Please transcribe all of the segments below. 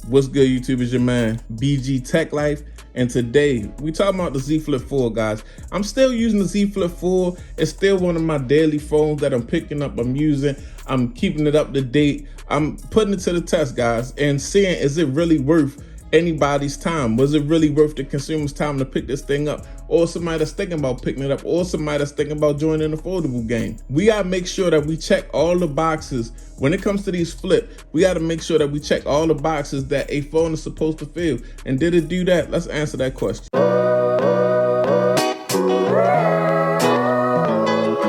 What's good, YouTube? Is your man BG Tech Life, and today we talking about the Z Flip 4, guys. I'm still using the Z Flip 4. It's still one of my daily phones that I'm picking up, I'm using, I'm keeping it up to date. I'm putting it to the test, guys, and seeing, is it really worth anybody's time? Was it really worth the consumer's time to pick this thing up, or somebody that's thinking about picking it up, or somebody that's thinking about joining a foldable game? We gotta make sure that we check all the boxes when it comes to these flip. We gotta make sure that we check all the boxes that a phone is supposed to fill. And did it do that? Let's answer that question.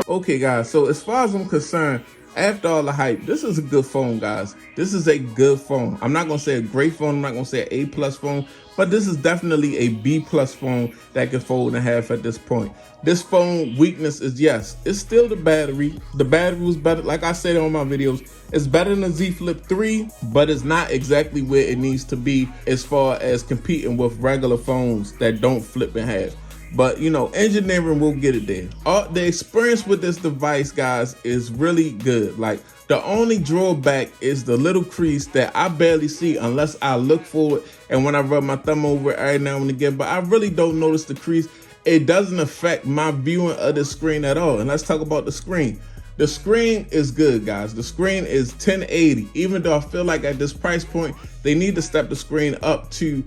Okay, guys, so as far as I'm concerned, after all the hype, this is a good phone, guys. This is a good phone. I'm not gonna say a great phone, I'm not gonna say an A+ phone, but this is definitely a B+ phone that can fold in half at this point. This phone weakness is, yes, it's still the battery. The battery was better, like I said on my videos, it's better than the Z Flip 3, but it's not exactly where it needs to be as far as competing with regular phones that don't flip in half. But you know, engineering will get it there. The experience with this device, guys, is really good. Like, the only drawback is the little crease that I barely see unless I look for it, and when I rub my thumb over it every now and again, but I really don't notice the crease. It doesn't affect my viewing of the screen at all. And let's talk about the screen. The screen is good, guys. The screen is 1080, even though I feel like at this price point, they need to step the screen up to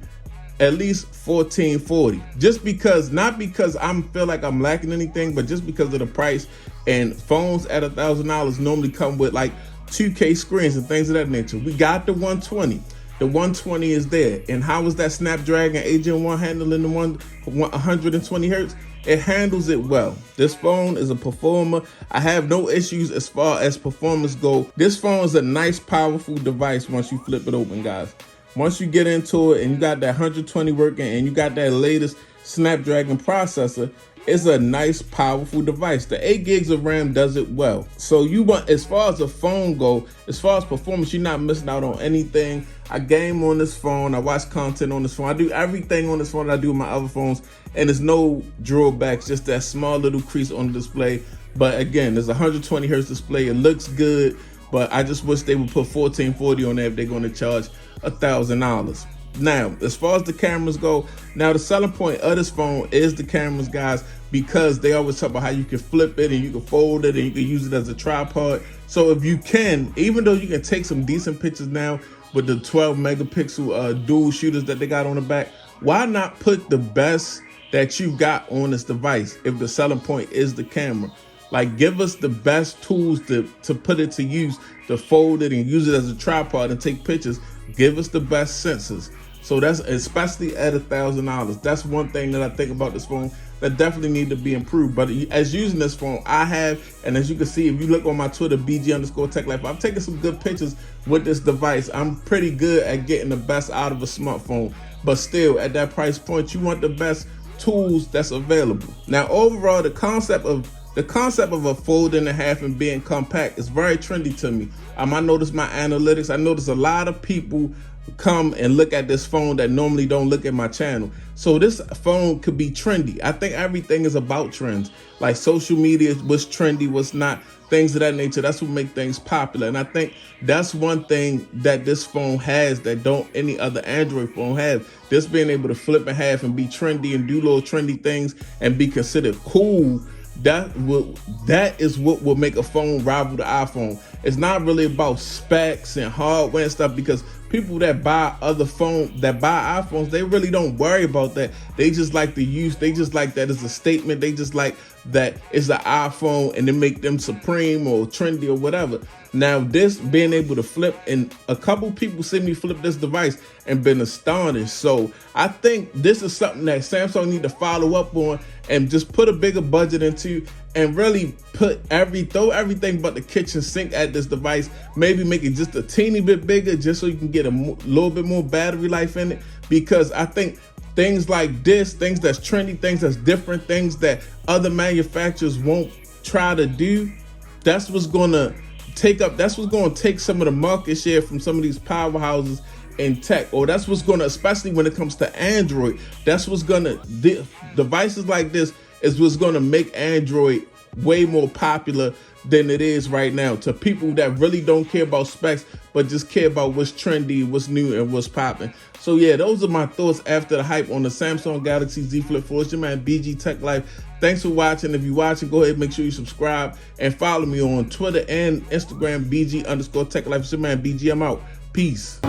at least 1440, just because, not because I feel like I'm lacking anything, but just because of the price. And phones at $1,000 normally come with like 2K screens and things of that nature. We got the 120. The 120 is there. And how is that Snapdragon 8 Gen 1 handling the 120 hertz? It handles it well. This phone is a performer. I have no issues as far as performance go. This phone is a nice, powerful device once you flip it open, guys. Once you get into it and you got that 120 working and you got that latest Snapdragon processor, it's a nice, powerful device. The 8 gigs of RAM does it well. So you want, as far as a phone go, as far as performance, you're not missing out on anything. I game on this phone, I watch content on this phone, I do everything on this phone that I do with my other phones, and there's no drawbacks, just that small little crease on the display. But again, there's a 120 hertz display, it looks good, but I just wish they would put 1440 on there if they're gonna charge $1,000. Now, as far as the cameras go, now the selling point of this phone is the cameras, guys, because they always talk about how you can flip it and you can fold it and you can use it as a tripod. So if you can, even though you can take some decent pictures now with the 12 megapixel dual shooters that they got on the back, why not put the best that you got on this device if the selling point is the camera? Like, give us the best tools to put it to use, to fold it and use it as a tripod and take pictures. Give us the best sensors. So that's, especially at $1,000. That's one thing that I think about this phone that definitely need to be improved. But as using this phone, I have, and as you can see, if you look on my Twitter, BG_TechLife, I've taken some good pictures with this device. I'm pretty good at getting the best out of a smartphone. But still, at that price point, you want the best tools that's available. Now, overall, the concept of a fold in half and being compact is very trendy to me. I notice my analytics. I notice a lot of people come and look at this phone that normally don't look at my channel. So this phone could be trendy. I think everything is about trends. Like social media, what's trendy, what's not, things of that nature. That's what make things popular. And I think that's one thing that this phone has that don't any other Android phone have. This being able to flip in half and be trendy and do little trendy things and be considered cool. That is what will make a phone rival the iPhone. It's not really about specs and hardware and stuff, because people that buy other phones, that buy iPhones, they really don't worry about that. They just like the use. They just like that as a statement. They just like that it's an iPhone and it make them supreme or trendy or whatever. Now, this being able to flip, and a couple people see me flip this device and been astonished. So I think this is something that Samsung need to follow up on and just put a bigger budget into, and really throw everything but the kitchen sink at this device. Maybe make it just a teeny bit bigger, just so you can get a little bit more battery life in it. Because I think things like this, things that's trendy, things that's different, things that other manufacturers won't try to do, that's what's gonna take some of the market share from some of these powerhouses in tech. Or that's what's gonna, especially when it comes to Android, that's what's gonna, devices like this is what's gonna make Android way more popular than it is right now to people that really don't care about specs, but just care about what's trendy, what's new, and what's popping. So yeah, those are my thoughts after the hype on the Samsung Galaxy Z Flip 4. It's your man BG Tech Life. Thanks for watching. If you're watching, go ahead and make sure you subscribe and follow me on Twitter and Instagram, BG_Tech Life. It's your man BG. I'm out. Peace.